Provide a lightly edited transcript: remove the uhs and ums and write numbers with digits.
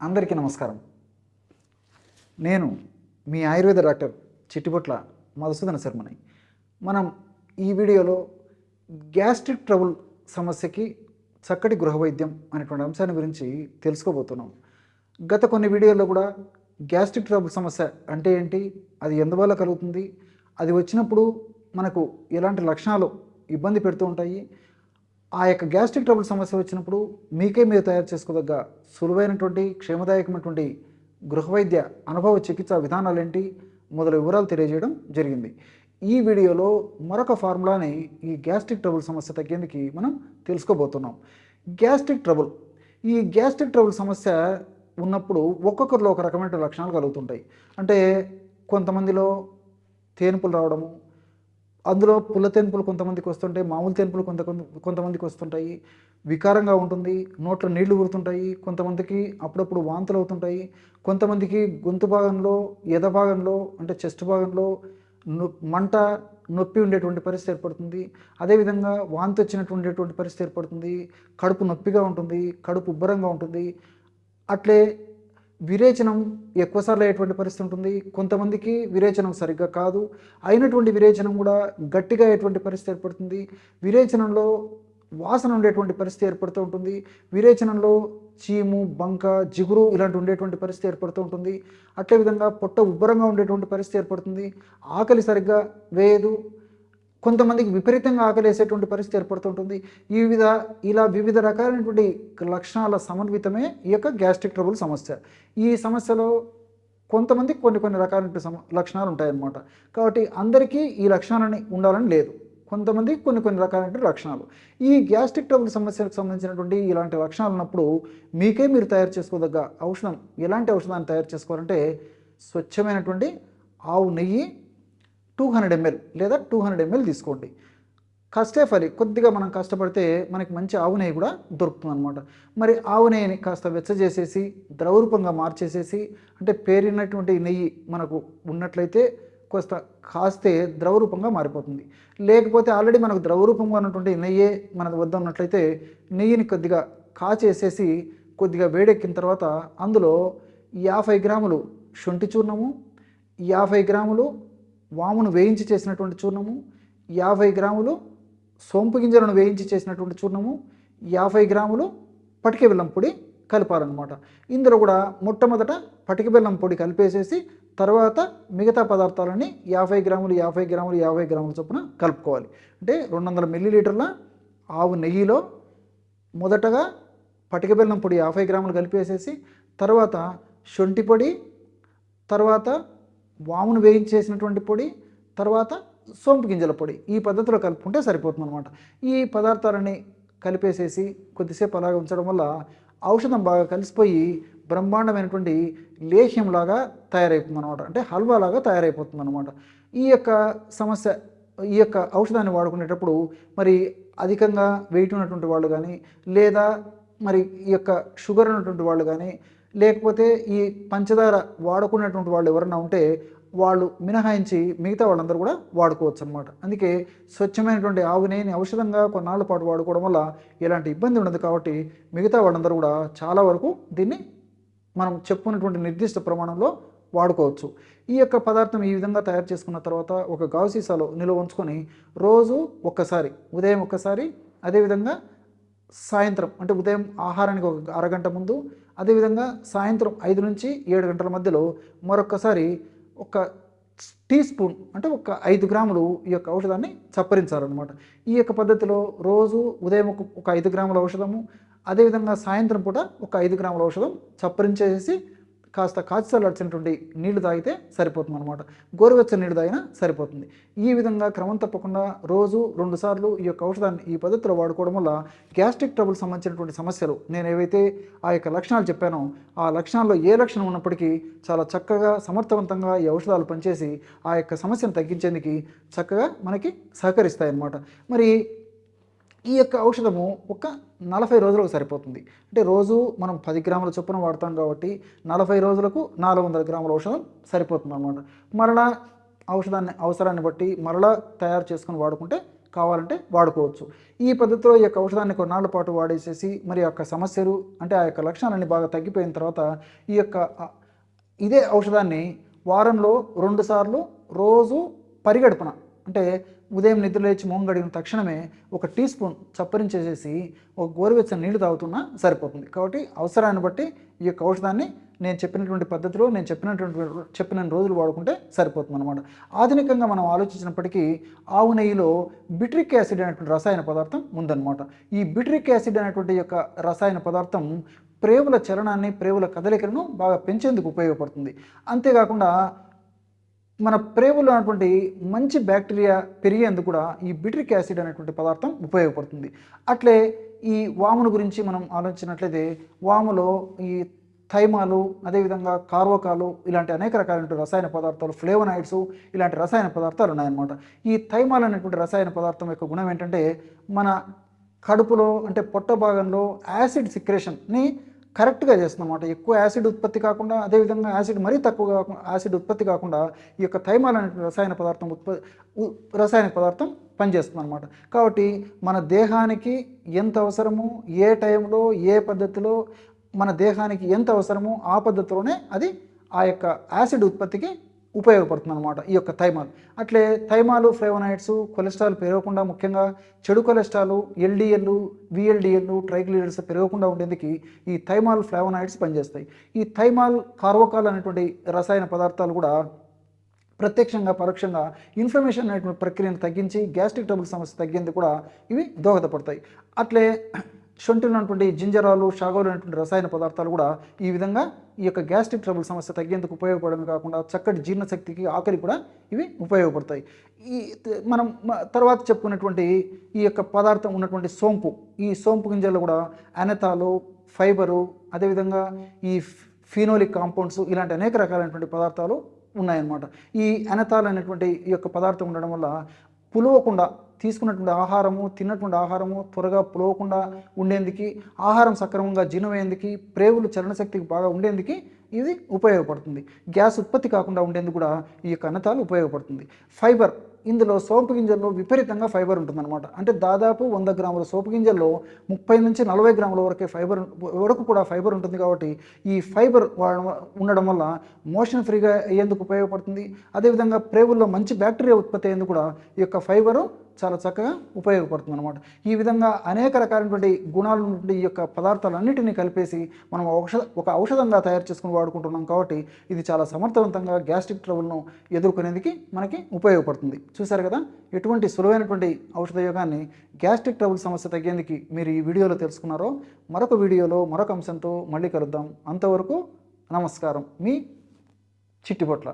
అందరికీ నమస్కారం. నేను మీ ఆయుర్వేద డాక్టర్ చిట్టిపొట్ల మధుసూదన శర్మని. మనం ఈ వీడియోలో గ్యాస్ట్రిక్ ట్రబుల్ సమస్యకి చక్కటి గృహ వైద్యం అనేటువంటి అంశాన్ని గురించి తెలుసుకోబోతున్నాం. గత కొన్ని వీడియోల్లో కూడా గ్యాస్ట్రిక్ ట్రబుల్ సమస్య అంటే ఏంటి, అది ఎందువల్ల కలుగుతుంది, అది వచ్చినప్పుడు మనకు ఎలాంటి లక్షణాలు ఇబ్బంది పెడుతూ ఉంటాయి, ఆ యొక్క గ్యాస్ట్రిక్ ట్రబుల్ సమస్య వచ్చినప్పుడు మీకే మీరు తయారు చేసుకోదగ్గ సులువైనటువంటి క్షేమదాయకమైనటువంటి గృహవైద్య అనుభవ చికిత్సా విధానాలు ఏంటి మొదలు వివరాలు తెలియజేయడం జరిగింది. ఈ వీడియోలో మరొక ఫార్ములాని ఈ గ్యాస్ట్రిక్ ట్రబుల్ సమస్య తగ్గేందుకు మనం తెలుసుకోబోతున్నాం. గ్యాస్ట్రిక్ ట్రబుల్, ఈ గ్యాస్ట్రిక్ ట్రబుల్ సమస్య ఉన్నప్పుడు ఒక్కొక్కరిలో ఒక రకమైన లక్షణాలు కలుగుతుంటాయి. అంటే కొంతమందిలో తేన్పులు రావడము, అందులో పుల్ల తెనుపులు కొంతమందికి వస్తుంటాయి, మామూలు తెనుపులు కొంతమందికి వస్తుంటాయి, వికారంగా ఉంటుంది, నోట్లో నీళ్లు ఊరుతుంటాయి, కొంతమందికి అప్పుడప్పుడు వాంతులు అవుతుంటాయి, కొంతమందికి గొంతు భాగంలో ఎద భాగంలో అంటే చెస్ట్ భాగంలో మంట నొప్పి ఉండేటువంటి పరిస్థితి ఏర్పడుతుంది. అదేవిధంగా వాంతి వచ్చినటువంటి పరిస్థితి ఏర్పడుతుంది, కడుపు నొప్పిగా ఉంటుంది, కడుపు ఉబ్బరంగా ఉంటుంది, అట్లే విరేచనం ఎక్కువసార్లు అయ్యేటువంటి పరిస్థితి ఉంటుంది. కొంతమందికి విరేచనం సరిగ్గా కాదు, అయినటువంటి విరేచనం కూడా గట్టిగా అయ్యేటువంటి పరిస్థితి ఏర్పడుతుంది. విరేచనంలో వాసన ఉండేటువంటి పరిస్థితి ఏర్పడుతూ ఉంటుంది. విరేచనంలో చీము, బంక, జిగురు ఇలాంటి ఉండేటువంటి పరిస్థితి ఏర్పడుతూ ఉంటుంది. అట్లే విధంగా పొట్ట ఉబ్బరంగా ఉండేటువంటి పరిస్థితి ఏర్పడుతుంది. ఆకలి సరిగ్గా వేయదు, కొంతమందికి విపరీతంగా ఆకలేసేటువంటి పరిస్థితి ఏర్పడుతుంటుంది. ఇలా వివిధ రకాలైనటువంటి లక్షణాల సమన్వితమే ఈ యొక్క గ్యాస్ట్రిక్ ట్రబుల్ సమస్య. ఈ సమస్యలో కొంతమందికి కొన్ని రకాలైన లక్షణాలు ఉంటాయన్నమాట. కాబట్టి అందరికీ ఈ లక్షణాలని ఉండాలని లేదు, కొంతమంది కొన్ని రకాలైన లక్షణాలు. ఈ గ్యాస్ట్రిక్ ట్రబుల్ సమస్యకు సంబంధించినటువంటి ఇలాంటి లక్షణాలు ఉన్నప్పుడు మీకే మీరు తయారు చేసుకోదగ్గ ఔషధం, ఎలాంటి ఔషధాన్ని తయారు చేసుకోవాలంటే స్వచ్ఛమైనటువంటి ఆవు నెయ్యి 200 ml లేదా 200 ml తీసుకోండి. కష్టేఫలి కొద్దిగా మనం కష్టపడితే మనకి మంచి ఆవు నెయ్యి కూడా దొరుకుతుంది అనమాట. మరి ఆవు నెయ్యిని కాస్త వెచ్చజేసేసి ద్రవరూపంగా మార్చేసేసి, అంటే పేరినటువంటి నెయ్యి మనకు ఉన్నట్లయితే కాస్త కాస్తే ద్రవరూపంగా మారిపోతుంది. లేకపోతే ఆల్రెడీ మనకు ద్రవరూపంగా ఉన్నటువంటి నెయ్యే మనకు వద్ద ఉన్నట్లయితే నెయ్యిని కొద్దిగా కాచేసేసి కొద్దిగా వేడెక్కిన తర్వాత అందులో 50 గ్రాములు శొంఠి చూర్ణము, 50 గ్రాములు వామును వేయించి చేసినటువంటి చూర్ణము, 50 గ్రాములు సోంపు గింజలను వేయించి చేసినటువంటి చూర్ణము, 50 గ్రాములు పటిక బెల్లం పొడి కలపాలన్నమాట. ఇందులో కూడా మొట్టమొదట పటిక బెల్లం పొడి కలిపేసేసి తర్వాత మిగతా పదార్థాలని 50 గ్రాములు 50 గ్రాములు 50 గ్రాముల చొప్పున కలుపుకోవాలి. అంటే 200 మిల్లీలీటర్ల ఆవు నెయ్యిలో మొదటగా పటిక బెల్లం పొడి 50 గ్రాములు కలిపేసేసి తర్వాత శొంఠి పొడి, తర్వాత వామును వేయించేసినటువంటి పొడి, తర్వాత సోంపు గింజల పొడి, ఈ పద్ధతిలో కలుపుకుంటే సరిపోతుంది అనమాట. ఈ పదార్థాలని కలిపేసేసి కొద్దిసేపు అలాగే ఉంచడం వల్ల ఔషధం బాగా కలిసిపోయి బ్రహ్మాండమైనటువంటి లేహ్యంలాగా తయారైపోతుంది అనమాట. అంటే హల్వాలాగా తయారైపోతుంది అనమాట. ఈ యొక్క ఔషధాన్ని వాడుకునేటప్పుడు మరి అధికంగా వెయిట్ ఉన్నటువంటి వాళ్ళు కానీ, లేదా మరి ఈ యొక్క షుగర్ ఉన్నటువంటి వాళ్ళు కానీ, లేకపోతే ఈ పంచదార వాడుకున్నటువంటి వాళ్ళు ఎవరైనా ఉంటే వాళ్ళు మినహాయించి మిగతా వాళ్ళందరూ కూడా వాడుకోవచ్చు అనమాట. అందుకే స్వచ్ఛమైనటువంటి ఆవు నెయ్యిని ఔషధంగా కొన్నాళ్ళ పాటు వాడుకోవడం వల్ల ఎలాంటి ఇబ్బంది ఉండదు. కాబట్టి మిగతా వాళ్ళందరూ కూడా చాలా వరకు దీన్ని మనం చెప్పుకున్నటువంటి నిర్దిష్ట ప్రమాణంలో వాడుకోవచ్చు. ఈ యొక్క పదార్థం ఈ విధంగా తయారు చేసుకున్న తర్వాత ఒక గాజు సీసాలో నిల్వ ఉంచుకొని రోజు ఒక్కసారి, ఉదయం ఒక్కసారి, అదేవిధంగా సాయంత్రం అంటే ఉదయం ఆహారానికి ఒక అరగంట ముందు, అదేవిధంగా సాయంత్రం 5 నుంచి 7 గంటల మధ్యలో మరొక్కసారి ఒక టీ స్పూన్ అంటే ఒక 5 గ్రాములు ఈ యొక్క ఔషధాన్ని చప్పరించాలన్నమాట. ఈ యొక్క పద్ధతిలో రోజు ఉదయం ఒక 5 గ్రాముల ఔషధము, అదేవిధంగా సాయంత్రం పూట ఒక 5 గ్రాముల ఔషధం చప్పరించేసి కాస్త కాచిచల్లార్చినటువంటి నీళ్లు తాగితే సరిపోతుంది అనమాట. గోరువెచ్చని నీళ్లు తాగినా సరిపోతుంది. ఈ విధంగా క్రమం తప్పకుండా రోజు 2 సార్లు ఈ యొక్క ఔషధాన్ని ఈ పద్ధతిలో వాడుకోవడం వల్ల గ్యాస్ట్రిక్ ట్రబుల్ సంబంధించినటువంటి సమస్యలు, నేను ఏవైతే ఆ యొక్క లక్షణాలు చెప్పానో ఆ లక్షణాల్లో ఏ లక్షణం ఉన్నప్పటికీ చాలా చక్కగా సమర్థవంతంగా ఈ ఔషధాలు పనిచేసి ఆ యొక్క సమస్యను తగ్గించేందుకు చక్కగా మనకి సహకరిస్తాయి అన్నమాట. మరి ఈ యొక్క ఔషధము ఒక 40 రోజులకు సరిపోతుంది. అంటే రోజు మనం 10 గ్రాముల చొప్పున వాడతాం కాబట్టి 40 రోజులకు 400 గ్రాముల ఔషధం సరిపోతుంది అన్నమాట. మరలా ఔషధాన్ని అవసరాన్ని బట్టి మరలా తయారు చేసుకొని వాడుకుంటే కావాలంటే వాడుకోవచ్చు. ఈ పద్ధతిలో ఈ యొక్క ఔషధాన్ని కొన్నాళ్ళ పాటు వాడేసేసి మరి యొక్క సమస్యలు అంటే ఆ యొక్క లక్షణాలన్నీ బాగా తగ్గిపోయిన తర్వాత ఈ యొక్క ఇదే ఔషధాన్ని వారంలో 2 సార్లు రోజు పరిగడుపున అంటే ఉదయం నిద్ర లేచి మొహం కడిగిన తక్షణమే ఒక టీ స్పూన్ చప్పరించేసేసి ఒక గోరువెచ్చని నీళ్లు తాగుతున్నా సరిపోతుంది. కాబట్టి అవసరాన్ని బట్టి ఈ యొక్క ఔషధాన్ని నేను చెప్పినటువంటి పద్ధతిలో నేను చెప్పిన రోజులు వాడుకుంటే సరిపోతుంది అనమాట. ఆధునికంగా మనం ఆలోచించినప్పటికీ ఆవు నెయ్యిలో బిట్రిక్ యాసిడ్ అనేటువంటి రసాయన పదార్థం ఉందన్నమాట. ఈ బిట్రిక్ యాసిడ్ అనేటువంటి యొక్క రసాయన పదార్థం ప్రేవుల చలనాన్ని ప్రేవుల కదలికలను బాగా పెంచేందుకు ఉపయోగపడుతుంది. అంతేకాకుండా మన ప్రేవులో ఉన్నటువంటి మంచి బ్యాక్టీరియా పెరిగేందుకు కూడా ఈ బిట్రిక్ యాసిడ్ అనేటువంటి పదార్థం ఉపయోగపడుతుంది. అట్లే ఈ వామును గురించి మనం ఆలోచించినట్లయితే వాములో ఈ థైమాలు అదేవిధంగా కార్వకాలు ఇలాంటి అనేక రకాలైన రసాయన పదార్థాలు ఫ్లేవనాయిడ్స్ ఇలాంటి రసాయన పదార్థాలు ఉన్నాయన్నమాట. ఈ థైమాల్ అనేటువంటి రసాయన పదార్థం యొక్క గుణం ఏంటంటే మన కడుపులో అంటే పొట్ట భాగంలో యాసిడ్ సిక్రేషన్ని కరెక్ట్గా చేస్తుందన్నమాట. ఎక్కువ యాసిడ్ ఉత్పత్తి కాకుండా అదేవిధంగా యాసిడ్ మరీ తక్కువగా యాసిడ్ ఉత్పత్తి కాకుండా ఈ యొక్క థైమాల్ అనే రసాయన పదార్థం పనిచేస్తుంది అనమాట. కాబట్టి మన దేహానికి ఎంత అవసరమో ఏ టైంలో ఏ పద్ధతిలో మన దేహానికి ఎంత అవసరమో ఆ పద్ధతిలోనే అది ఆ యొక్క యాసిడ్ ఉత్పత్తికి ఉపయోగపడుతుంది అనమాట ఈ యొక్క థైమాల్. అట్లే థైమాలు ఫ్లేవనాయిడ్స్ కొలెస్ట్రాల్ పెరగకుండా ముఖ్యంగా చెడు కొలెస్ట్రాల్ ఎల్డిఎల్ విఎల్డిఎల్ ట్రైగ్లిజరైడ్స్ పెరగకుండా ఉండేందుకు ఈ థైమాల్ ఫ్లేవనాయిడ్స్ పనిచేస్తాయి. ఈ థైమాల్ కార్వకాల్ అనేటువంటి రసాయన పదార్థాలు కూడా ప్రత్యక్షంగా పరోక్షంగా ఇన్ఫ్లమేషన్ అనేటువంటి ప్రక్రియను తగ్గించి గ్యాస్ట్రిక్ ట్రబుల్ సమస్య తగ్గేందుకు కూడా ఇవి దోహదపడతాయి. అట్లే శొంఠిలో ఉన్నటువంటి జింజరాలు షాగోలు అనేటువంటి రసాయన పదార్థాలు కూడా ఈ విధంగా ఈ యొక్క గ్యాస్ట్రిక్ ట్రబుల్ సమస్య తగ్గేందుకు ఉపయోగపడమే కాకుండా చక్కటి జీర్ణశక్తికి ఆకలి కూడా ఇవి ఉపయోగపడతాయి. ఈ మనం తర్వాత చెప్పుకున్నటువంటి ఈ యొక్క పదార్థం ఉన్నటువంటి సోంపు, ఈ సోంపు గింజల్లో కూడా అనెతాలు ఫైబరు అదేవిధంగా ఈ ఫినోలిక్ కాంపౌండ్స్ ఇలాంటి అనేక రకాలైనటువంటి పదార్థాలు ఉన్నాయన్నమాట. ఈ అనెతాల్ అనేటువంటి ఈ యొక్క పదార్థం ఉండడం వల్ల పులవకుండా తీసుకున్నటువంటి ఆహారము తిన్నటువంటి ఆహారము త్వరగా పులవకుండా ఉండేందుకు ఆహారం సక్రమంగా జీర్ణమయ్యేందుకు ప్రేవులు చలనశక్తికి బాగా ఉండేందుకు ఇది ఉపయోగపడుతుంది. గ్యాస్ ఉత్పత్తి కాకుండా ఉండేందుకు కూడా ఈ యొక్క అనెతాలు ఉపయోగపడుతుంది. ఫైబర్, ఇందులో సోంపు గింజల్లో విపరీతంగా ఫైబర్ ఉంటుందన్నమాట. అంటే దాదాపు 100 గ్రాముల సోపు గింజల్లో 30 నుంచి 40 గ్రాముల వరకు కూడా ఫైబర్ ఉంటుంది. కాబట్టి ఈ ఫైబర్ ఉండడం వల్ల మోషన్ ఫ్రీగా అయ్యేందుకు ఉపయోగపడుతుంది. అదేవిధంగా ప్రేవుల్లో మంచి బ్యాక్టీరియా ఉత్పత్తి అయ్యేందుకు కూడా ఈ యొక్క ఫైబరు చాలా చక్కగా ఉపయోగపడుతుంది అనమాట. ఈ విధంగా అనేక రకాలైనటువంటి గుణాలు ఉన్నటువంటి ఈ యొక్క పదార్థాలన్నింటినీ కలిపేసి మనం ఒక ఔషధంగా తయారు చేసుకుని వాడుకుంటున్నాం. కాబట్టి ఇది చాలా సమర్థవంతంగా గ్యాస్ట్రిక్ ట్రబుల్ను ఎదుర్కొనేందుకు మనకి ఉపయోగపడుతుంది. చూసారు కదా, ఎటువంటి సులువైనటువంటి ఔషధ యోగాన్ని గ్యాస్ట్రిక్ ట్రబుల్ సమస్య తగ్గేందుకు మీరు ఈ వీడియోలో తెలుసుకున్నారో. మరొక వీడియోలో మరొక అంశంతో మళ్ళీ కలుద్దాం. అంతవరకు నమస్కారం. మీ చిట్టిపొట్ల.